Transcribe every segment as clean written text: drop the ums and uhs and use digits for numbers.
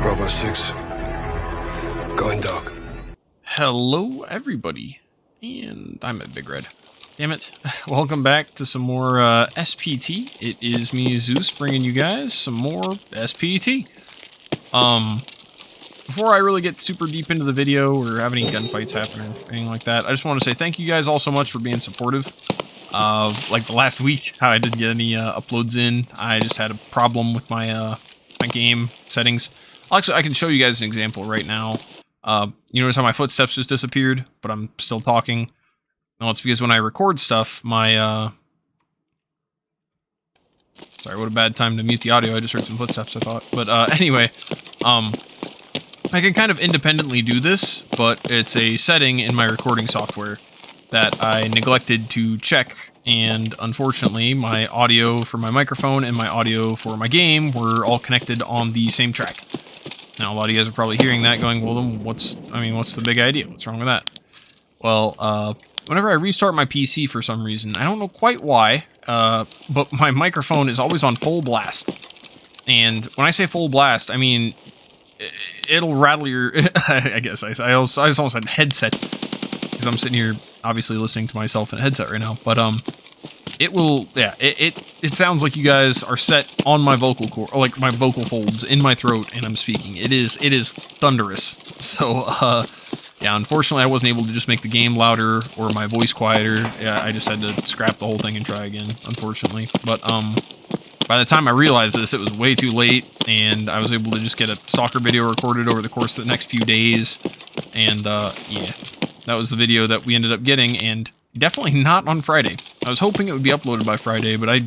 Bravo 6. Going dark. Hello, everybody. And I'm at Big Red. Damn it. Welcome back to some more SPT. It is me, Zeus, bringing you guys some more SPT. Before I really get super deep into the video or have any gunfights happen or anything like that, I just want to say thank you guys all so much for being supportive. Like the last week, how I didn't get any uploads in. I just had a problem with my my game settings. Actually, I can show you guys an example right now. You notice how my footsteps just disappeared, but I'm still talking. Well, it's because when I record stuff, my sorry, what a bad time to mute the audio. I just heard some footsteps, I thought. But anyway, I can kind of independently do this, but it's a setting in my recording software that I neglected to check, and unfortunately, my audio for my microphone and my audio for my game were all connected on the same track. Now, a lot of you guys are probably hearing that going, well, then what's the big idea? What's wrong with that? Well, whenever I restart my PC for some reason, I don't know quite why, but my microphone is always on full blast. And when I say full blast, I mean, it'll rattle your, I guess, I almost said headset, because I'm sitting here, obviously, listening to myself in a headset right now, but, it will, yeah, it sounds like you guys are set on my vocal cord, or like my vocal folds in my throat, and I'm speaking. It is thunderous. So, yeah, unfortunately I wasn't able to just make the game louder or my voice quieter. Yeah, I just had to scrap the whole thing and try again, unfortunately. But, by the time I realized this, it was way too late, and I was able to just get a stalker video recorded over the course of the next few days, and, yeah, that was the video that we ended up getting, and definitely not on Friday. I was hoping it would be uploaded by Friday, but I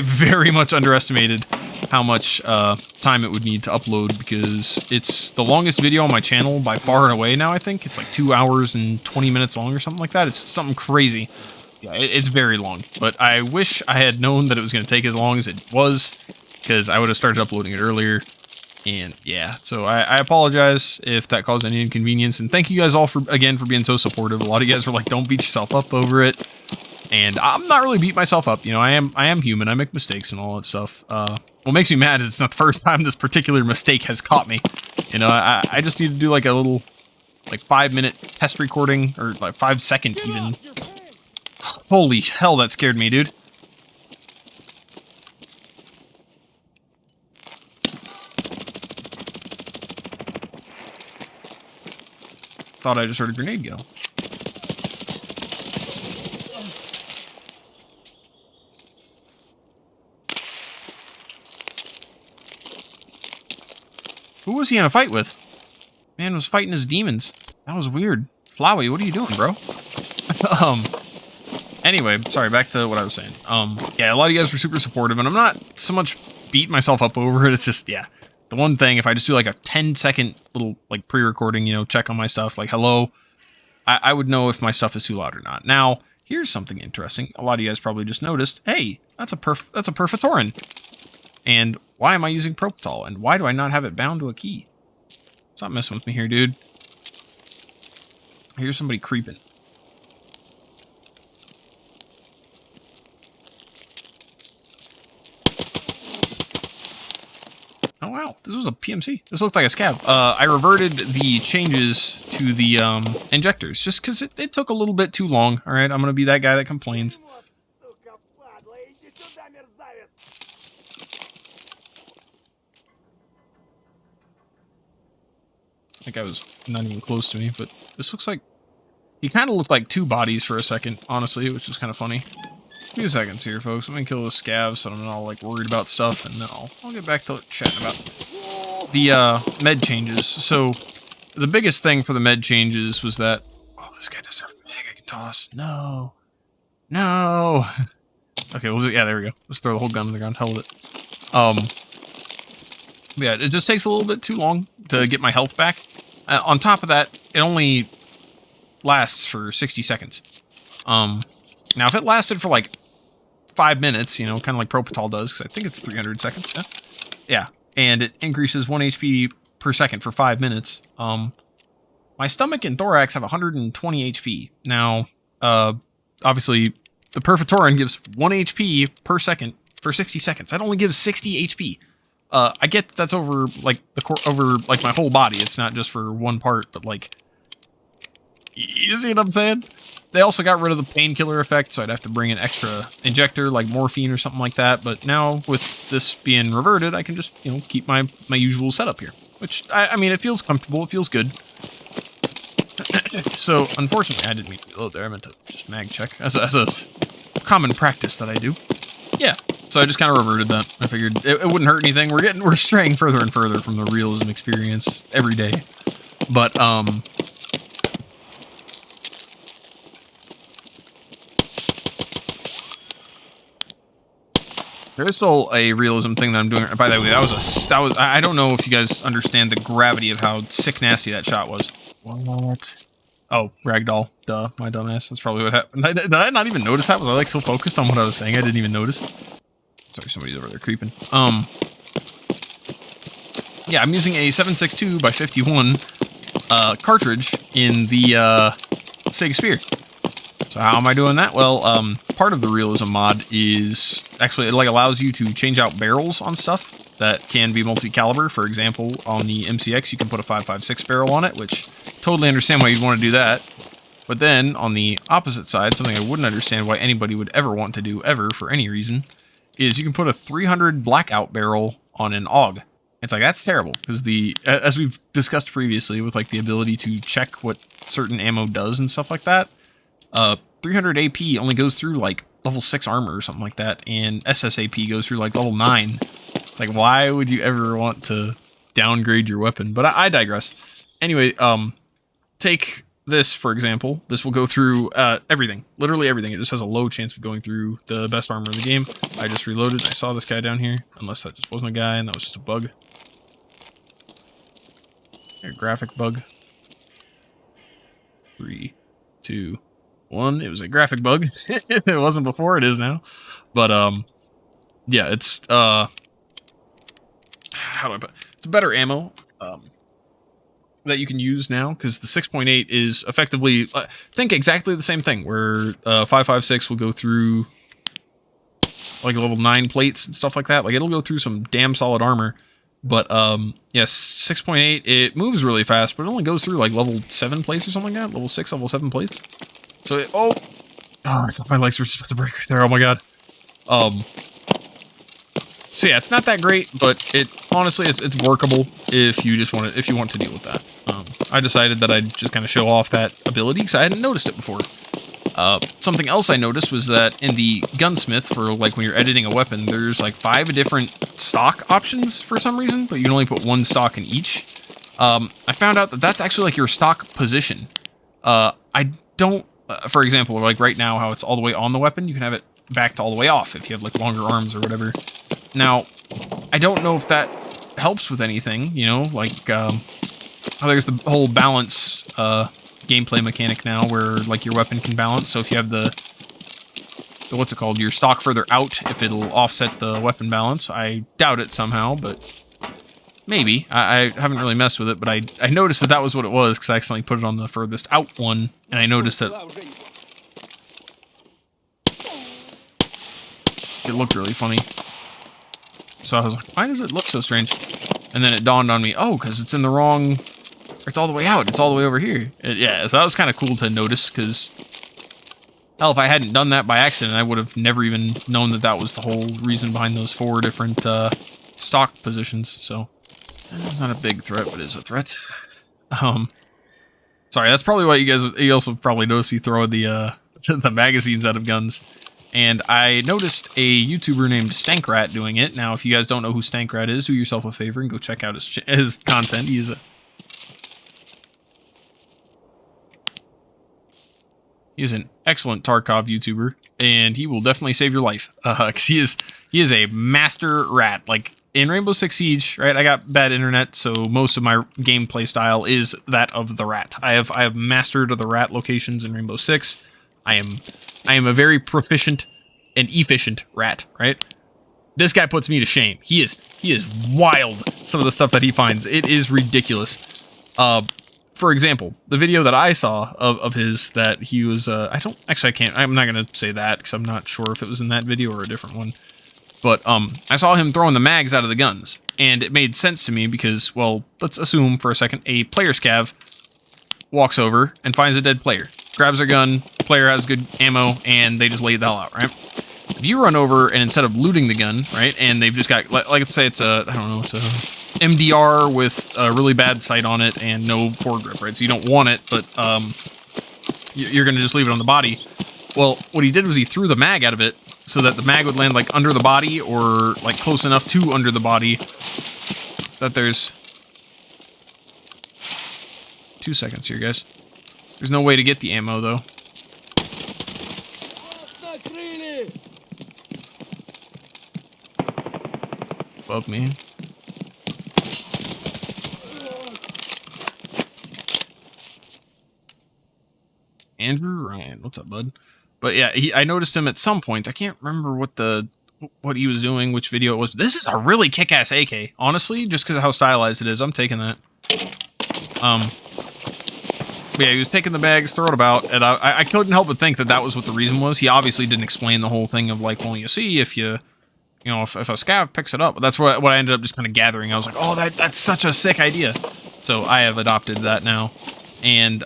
very much underestimated how much time it would need to upload, because it's the longest video on my channel by far and away now, I think. It's like 2 hours and 20 minutes long or something like that. It's something crazy. Yeah, it's very long, but I wish I had known that it was going to take as long as it was, because I would have started uploading it earlier. And yeah, so I apologize if that caused any inconvenience, and thank you guys all again for being so supportive. A lot of you guys were like, don't beat yourself up over it, and I'm not really beating myself up. You know, I am human. I make mistakes and all that stuff. What makes me mad is it's not the first time this particular mistake has caught me. You know, I just need to do like a little, like 5-minute test recording, or like 5-second even. Holy hell, that scared me, dude. Thought I just heard a grenade go. Who was he in a fight with? Man was fighting his demons. That was weird. Flowey, what are you doing, bro? Anyway, sorry, back to what I was saying. Yeah, a lot of you guys were super supportive, and I'm not so much beating myself up over it. It's just, yeah. The one thing, if I just do like a 10-second little like pre-recording, you know, check on my stuff, like hello, I would know if my stuff is too loud or not. Now, here's something interesting. A lot of you guys probably just noticed, hey, that's a Perfitorin. And why am I using Propitol? And why do I not have it bound to a key? Stop messing with me here, dude. Here's somebody creeping. Oh wow, this was a PMC. This looked like a scav. I reverted the changes to the injectors just because it took a little bit too long. All right, I'm gonna be that guy that complains. That guy was not even close to me, but this looks like he kind of looked like two bodies for a second, honestly, which was kind of funny. A few seconds here, folks. I'm gonna kill this scav so I'm not all like worried about stuff, and then I'll get back to chatting about the med changes. So the biggest thing for the med changes was that, oh, this guy doesn't have mega can toss. No, no. Okay, yeah, there we go. Let's throw the whole gun on the ground. Hell with it. Yeah, it just takes a little bit too long to get my health back. On top of that, it only lasts for 60 seconds. Now, if it lasted for like 5 minutes, you know, kind of like Propitol does, because I think it's 300 seconds. Yeah, and it increases 1 HP per second for 5 minutes. My stomach and thorax have 120 HP. Now, obviously, the Perfitorin gives 1 HP per second for 60 seconds. That only gives 60 HP. I get that that's over like over like my whole body. It's not just for one part, but like, you see what I'm saying? They also got rid of the painkiller effect, so I'd have to bring an extra injector like morphine or something like that. But now with this being reverted, I can just, you know, keep my usual setup here, which I mean, it feels comfortable. It feels good. So unfortunately, I didn't mean to reload there. I meant to just mag check as a common practice that I do. Yeah. So I just kind of reverted that. I figured it wouldn't hurt anything. We're straying further and further from the realism experience every day. But there's still a realism thing that I'm doing. By the way, that was I don't know if you guys understand the gravity of how sick nasty that shot was. What? Oh, ragdoll. Duh, my dumbass. That's probably what happened. Did I not even notice that? Was I like so focused on what I was saying I didn't even notice? Sorry, somebody's over there creeping. Yeah, I'm using a 7.62x51 cartridge in the Sig Spear. So how am I doing that? Well, part of the realism mod is actually it like allows you to change out barrels on stuff that can be multi-caliber. For example, on the MCX, you can put a 5.56 barrel on it, which totally understand why you'd want to do that. But then on the opposite side, something I wouldn't understand why anybody would ever want to do ever for any reason is you can put a 300 blackout barrel on an AUG. It's like, that's terrible because as we've discussed previously with like the ability to check what certain ammo does and stuff like that, 300 AP only goes through like level 6 armor or something like that, and SSAP goes through like level 9. It's like, why would you ever want to downgrade your weapon? But I digress. Anyway, take this, for example. This will go through everything. Literally everything. It just has a low chance of going through the best armor in the game. I just reloaded. I saw this guy down here. Unless that just wasn't a guy and that was just a bug. A graphic bug. 3, 2, 1. It was a graphic bug. It wasn't before. It is now. But, yeah, it's, how do I put it? It's better ammo. That you can use now, because the 6.8 is effectively, think exactly the same thing, where 5.56 will go through like level 9 plates and stuff like that. Like, it'll go through some damn solid armor. But, yes, 6.8, it moves really fast, but it only goes through like level 7 plates or something like that. Level 6, level 7 plates. So, oh, I thought my legs were supposed to break right there. Oh my god. So yeah, it's not that great, but it honestly it's workable if you just want to deal with that. I decided that I'd just kind of show off that ability because I hadn't noticed it before. Something else I noticed was that in the gunsmith, for like when you're editing a weapon, there's like 5 different stock options for some reason, but you can only put 1 stock in each. I found out that that's actually like your stock position. I don't, for example, like right now how it's all the way on the weapon, you can have it backed all the way off if you have like longer arms or whatever. Now, I don't know if that helps with anything, you know, like, there's the whole balance, gameplay mechanic now where, like, your weapon can balance, so if you have the what's it called, your stock further out, if it'll offset the weapon balance. I doubt it somehow, but maybe. I haven't really messed with it, but I noticed that was what it was, because I accidentally put it on the furthest out one, and I noticed that it looked really funny. So I was like, why does it look so strange? And then it dawned on me, oh, because it's in the wrong... It's all the way out. It's all the way over here. Yeah, so that was kind of cool to notice, because... Hell, if I hadn't done that by accident, I would have never even known that that was the whole reason behind those 4 different stock positions, so... It's not a big threat, but it is a threat. Sorry, that's probably why you also probably noticed me throwing the the magazines out of guns. And I noticed a YouTuber named Stankrat doing it. Now, if you guys don't know who Stankrat is, do yourself a favor and go check out his content. He is an excellent Tarkov YouTuber, and he will definitely save your life. Because he is a master rat. Like, in Rainbow Six Siege, right, I got bad internet, so most of my gameplay style is that of the rat. I have mastered the rat locations in Rainbow Six. I am a very proficient and efficient rat, right? This guy puts me to shame. He is wild, some of the stuff that he finds. It is ridiculous. For example, the video that I saw of his that he was, I'm not going to say that because I'm not sure if it was in that video or a different one. But I saw him throwing the mags out of the guns, and it made sense to me because, well, let's assume for a second a player scav walks over and finds a dead player, grabs their gun, player has good ammo, and they just lay the hell out, right? If you run over and instead of looting the gun, right, and they've just got, like let's say it's a, I don't know, it's a MDR with a really bad sight on it and no foregrip, right? So you don't want it, but you're going to just leave it on the body. Well, what he did was he threw the mag out of it so that the mag would land like under the body or like close enough to under the body that there's 2 seconds here, guys. There's no way to get the ammo though. Above me. Andrew Ryan, what's up, bud? But yeah, I noticed him at some point. I can't remember what he was doing, which video it was. This is a really kick-ass AK, honestly, just because of how stylized it is. I'm taking that. But yeah, he was taking the bags, throwing it about, and I couldn't help but think that that was what the reason was. He obviously didn't explain the whole thing of like, well, you see, if you know, if a scav picks it up. But that's what I ended up just kind of gathering. I was like, oh, that's such a sick idea. So I have adopted that now, and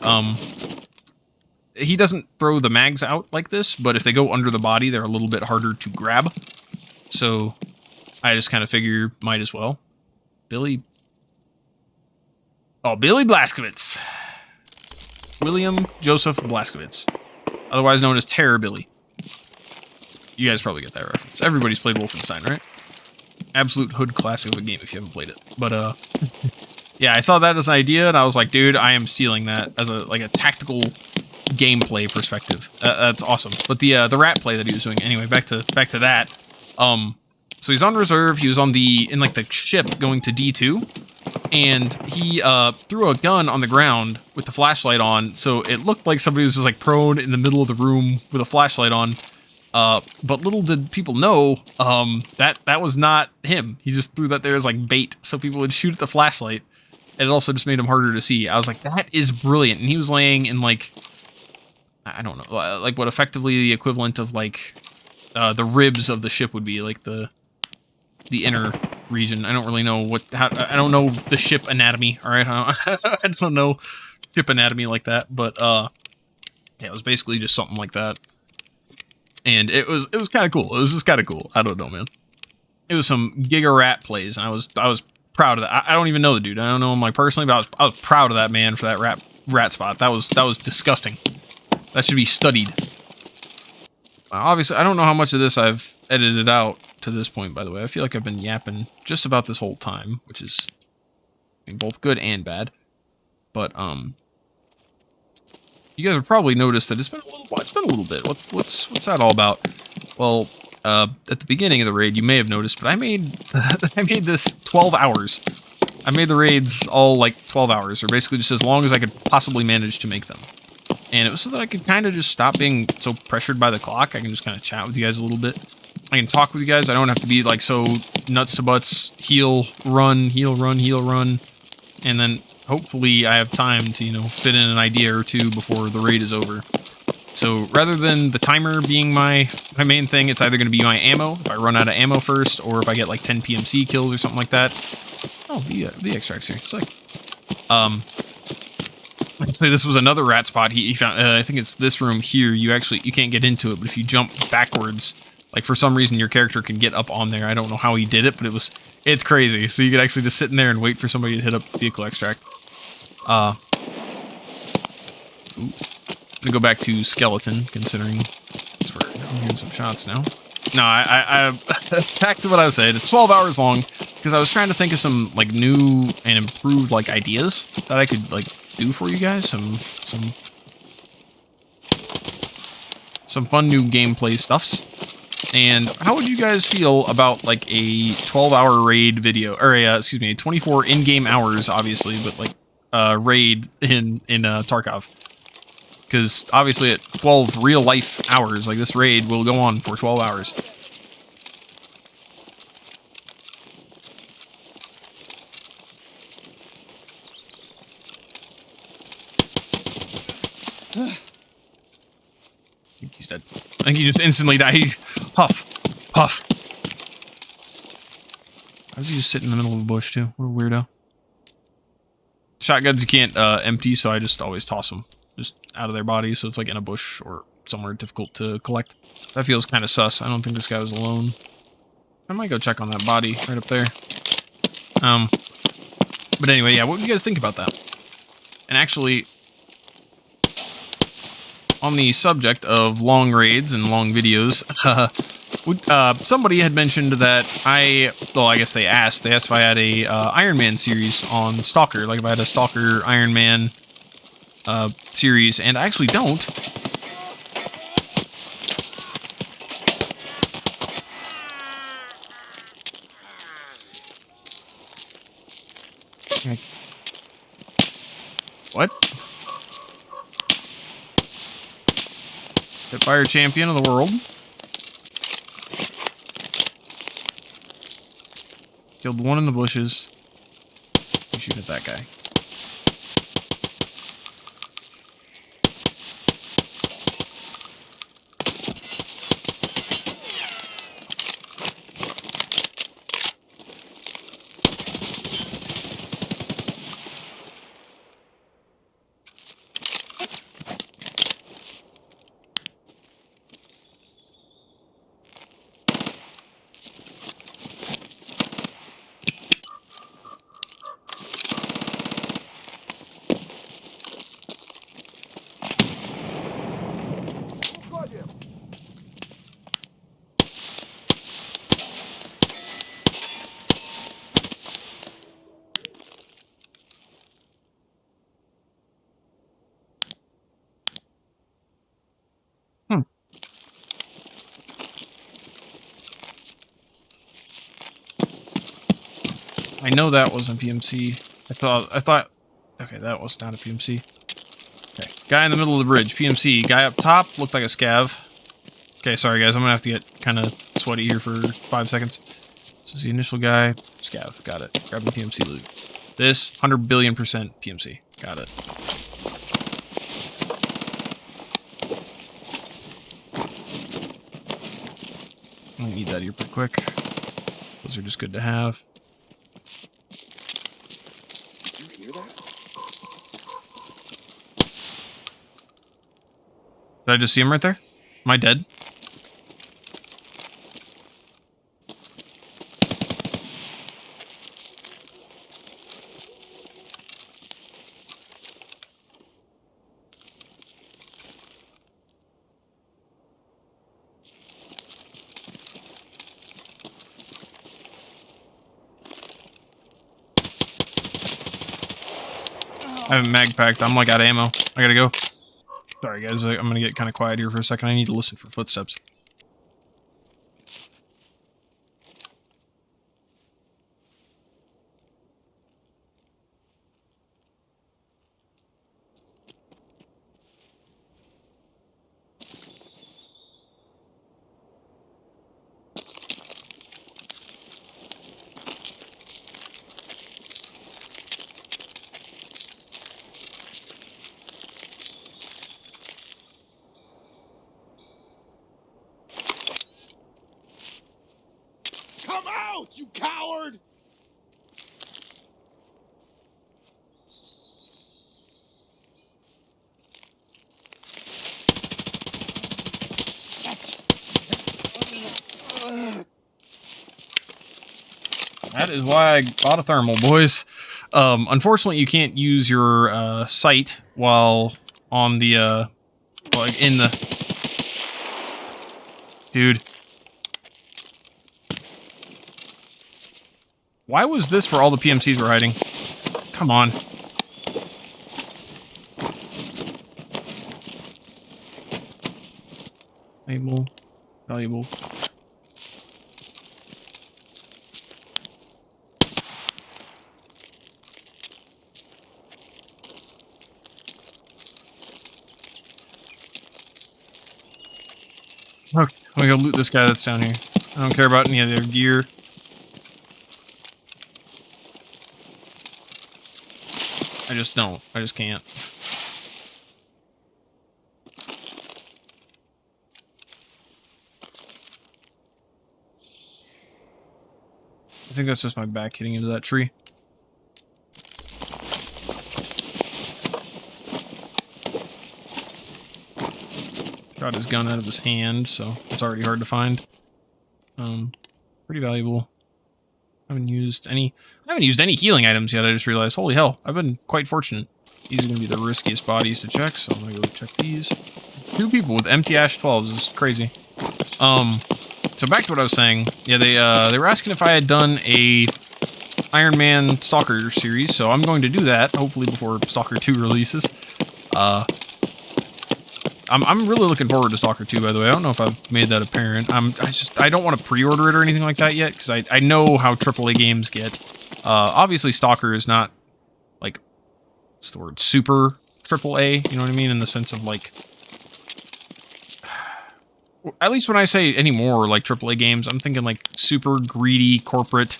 he doesn't throw the mags out like this, but if they go under the body, they're a little bit harder to grab. So I just kind of figure might as well. Billy Blazkowicz. William Joseph Blazkowicz. Otherwise known as Terror Billy. You guys probably get that reference. Everybody's played Wolfenstein, right? Absolute hood classic of a game if you haven't played it. But, yeah, I saw that as an idea, and I was like, dude, I am stealing that as a tactical gameplay perspective. That's awesome. But the rat play that he was doing, anyway, back to that. So he's on reserve. He was in the ship going to D2, and he threw a gun on the ground with the flashlight on, so it looked like somebody was just like prone in the middle of the room with a flashlight on. But little did people know that was not him. He just threw that there as like bait, so people would shoot at the flashlight. And it also just made him harder to see. I was like, that is brilliant. And he was laying in like, I don't know, like what effectively the equivalent of like the ribs of the ship would be, like the inner region. I don't really know I don't know the ship anatomy. All right, I don't know ship anatomy like that, but yeah, it was basically just something like that. And it was kind of cool. It was just kind of cool. I don't know, man. It was some Giga Rat plays, and I was proud of that. I don't even know the dude. I don't know him like personally, but I was proud of that man for that rat spot. That was disgusting. That should be studied. Obviously, I don't know how much of this I've edited out to this point, by the way. I feel like I've been yapping just about this whole time, which is both good and bad. But, you guys have probably noticed that it's been a little bit. What's that all about? Well, at the beginning of the raid, you may have noticed, but I made this 12 hours. I made the raids all like 12 hours, or basically just as long as I could possibly manage to make them. And it was so that I could kind of just stop being so pressured by the clock. I can just kind of chat with you guys a little bit. I can talk with you guys. I don't have to be like so nuts to butts, heal, run, and then hopefully I have time to, you know, fit in an idea or two before the raid is over. So rather than the timer being my main thing, it's either going to be my ammo, if I run out of ammo first, or if I get like 10 PMC kills or something like that. Oh, the extracts here. It's like, actually, this was another rat spot he found. I think it's this room here. You can't get into it, but if you jump backwards, like for some reason your character can get up on there. I don't know how he did it, but it's crazy. So you could actually just sit in there and wait for somebody to hit up vehicle extract. Ooh. I'm gonna go back to skeleton, considering we're hearing some shots now. No, I back to what I was saying. It's 12 hours long because I was trying to think of some like new and improved like ideas that I could like do for you guys. Some fun new gameplay stuffs. And how would you guys feel about like a 12-hour raid video, or a 24 in-game hours, obviously, but like raid in Tarkov? Because obviously at 12 real-life hours, like this raid will go on for 12 hours. I think he's dead. I think he just instantly died. Puff. Puff. Why does he just sit in the middle of a bush, too? What a weirdo. Shotguns you can't empty, so I just always toss them just out of their body, so it's like in a bush or somewhere difficult to collect. That feels kind of sus. I don't think this guy was alone. I might go check on that body right up there. But anyway, yeah, what do you guys think about that? And actually, on the subject of long raids and long videos, somebody had mentioned that well, I guess they asked if I had a Iron Man series on Stalker, like if I had a Stalker Iron Man series, and I actually don't. What? Fire champion of the world. Killed one in the bushes. You shoot at that guy. I know that wasn't a PMC. I thought, okay, that was not a PMC. Okay, guy in the middle of the bridge, PMC. Guy up top looked like a scav. Okay, sorry guys, I'm gonna have to get kind of sweaty here for 5 seconds. This is the initial guy, scav, got it. Grabbing PMC loot. This, 100 billion% PMC, got it. I'm gonna need that here pretty quick. Those are just good to have. Did I just see him right there? Am I dead? I haven't mag packed. I'm like out of ammo. I gotta go. Sorry guys, I'm gonna get kind of quiet here for a second. I need to listen for footsteps. Come out, you coward! That is why I bought a thermal, boys. Unfortunately, you can't use your sight while on the like in the. Dude, why was this where all the PMCs were hiding? Come on. Valuable, valuable. Okay, I'm gonna go loot this guy that's down here. I don't care about any of their gear. I just don't. I just can't. I think that's just my back hitting into that tree. Got his gun out of his hand, so it's already hard to find. Pretty valuable. I haven't used any healing items yet. I just realized, holy hell, I've been quite fortunate. These are gonna be the riskiest bodies to check, so I'm gonna go check these. 2 people with empty Ash 12s is crazy. So back to what I was saying. Yeah, they were asking if I had done a Iron Man Stalker series, so I'm going to do that, hopefully before Stalker 2 releases. I'm really looking forward to Stalker 2, by the way. I don't know if I've made that apparent. I don't want to pre-order it or anything like that yet, because I know how AAA games get. Obviously, Stalker is not, like, what's the word, super AAA, you know what I mean? In the sense of, like, at least when I say any more, like, AAA games, I'm thinking, like, super greedy, corporate,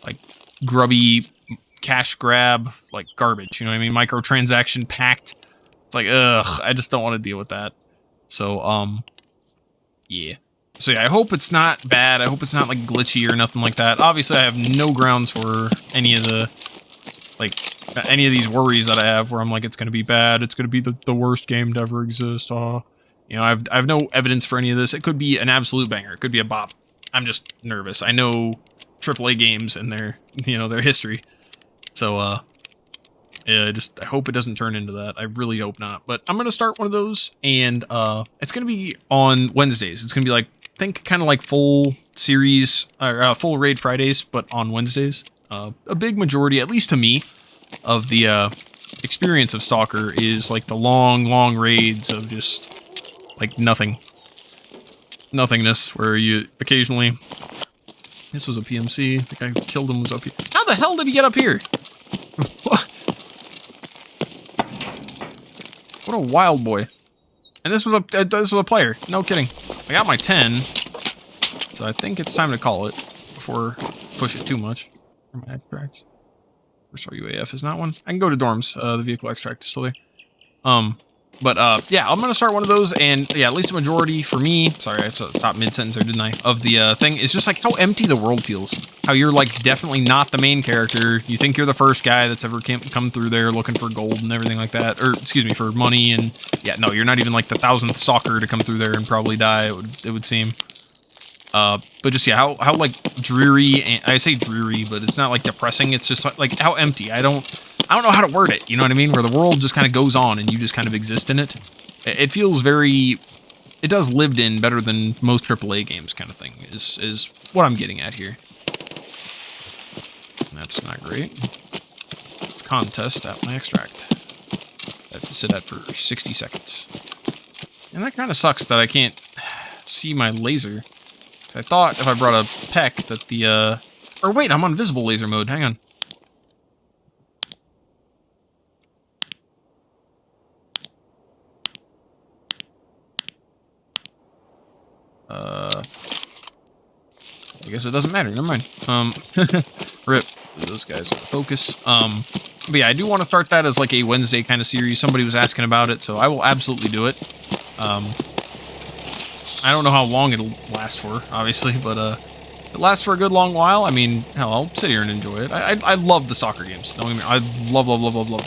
like, grubby, cash grab, like, garbage, you know what I mean? Microtransaction packed. It's like, ugh, I just don't want to deal with that. So, yeah. So, yeah, I hope it's not bad. I hope it's not, like, glitchy or nothing like that. Obviously, I have no grounds for any of the, like, any of these worries that I have where I'm like, it's going to be bad. It's going to be the worst game to ever exist. You know, I have no evidence for any of this. It could be an absolute banger. It could be a bop. I'm just nervous. I know AAA games and their, you know, their history. So, yeah, I hope it doesn't turn into that. I really hope not. But I'm going to start one of those, and it's going to be on Wednesdays. It's going to be like, think kind of like full series, or full Raid Fridays, but on Wednesdays. A big majority, at least to me, of the experience of Stalker is like the long raids of just, like, nothingness, where you occasionally... This was a PMC. The guy who killed him was up here. How the hell did he get up here? What a wild boy. And this was a player. No kidding. I got my 10. So I think it's time to call it before I push it too much. Where are my extracts? Where's our UAF? Is not one. I can go to dorms. The vehicle extract is still there. Yeah, I'm gonna start one of those, and yeah, at least a majority for me. Sorry, I stopped mid-sentence there, didn't I? Of the thing is just like how empty the world feels. How you're like definitely not the main character. You think you're the first guy that's ever come through there looking for gold and everything like that, or excuse me, for money. And yeah, no, you're not even like the 1000th stalker to come through there and probably die. It would seem. But just yeah, how like dreary. And I say dreary, but it's not like depressing. It's just like how empty. I don't know how to word it, you know what I mean? Where the world just kind of goes on and you just kind of exist in it. It feels very... It does lived in better than most AAA games kind of thing, is what I'm getting at here. That's not great. Let's contest at my extract. I have to sit at for 60 seconds. And that kind of sucks that I can't see my laser. I thought if I brought a PEC that the... Or wait, I'm on visible laser mode. Hang on. I guess it doesn't matter. Never mind. Rip. Those guys are the focus. But yeah, I do want to start that as like a Wednesday kind of series. Somebody was asking about it, so I will absolutely do it. I don't know how long it'll last for, obviously, but it lasts for a good long while. I mean, hell, I'll sit here and enjoy it. I love the Stalker games. Don't get me wrong. I love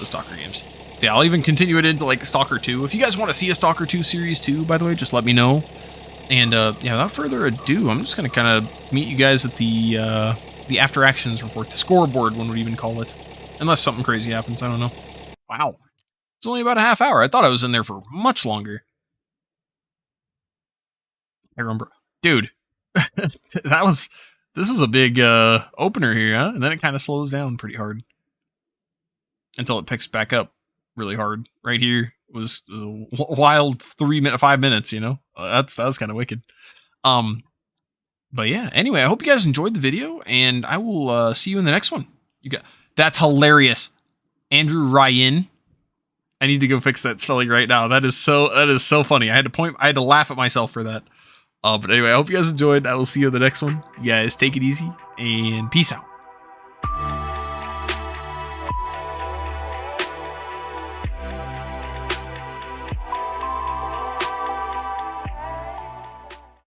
the Stalker games. Yeah, I'll even continue it into like Stalker 2. If you guys want to see a Stalker 2 series too, by the way, just let me know. And yeah, without further ado, I'm just gonna kind of meet you guys at the after actions report, the scoreboard, one would even call it, unless something crazy happens. I don't know. Wow, it's only about a half hour. I thought I was in there for much longer. I remember, dude. This was a big opener here, huh? And then it kind of slows down pretty hard until it picks back up really hard. Right here was a wild 5 minutes, you know. That was kind of wicked. But yeah, anyway, I hope you guys enjoyed the video, and I will see you in the next one. That's hilarious. Andrew Ryan. I need to go fix that spelling right now. That is so funny. I had to laugh at myself for that. But anyway, I hope you guys enjoyed. I will see you in the next one. You guys take it easy, and peace out.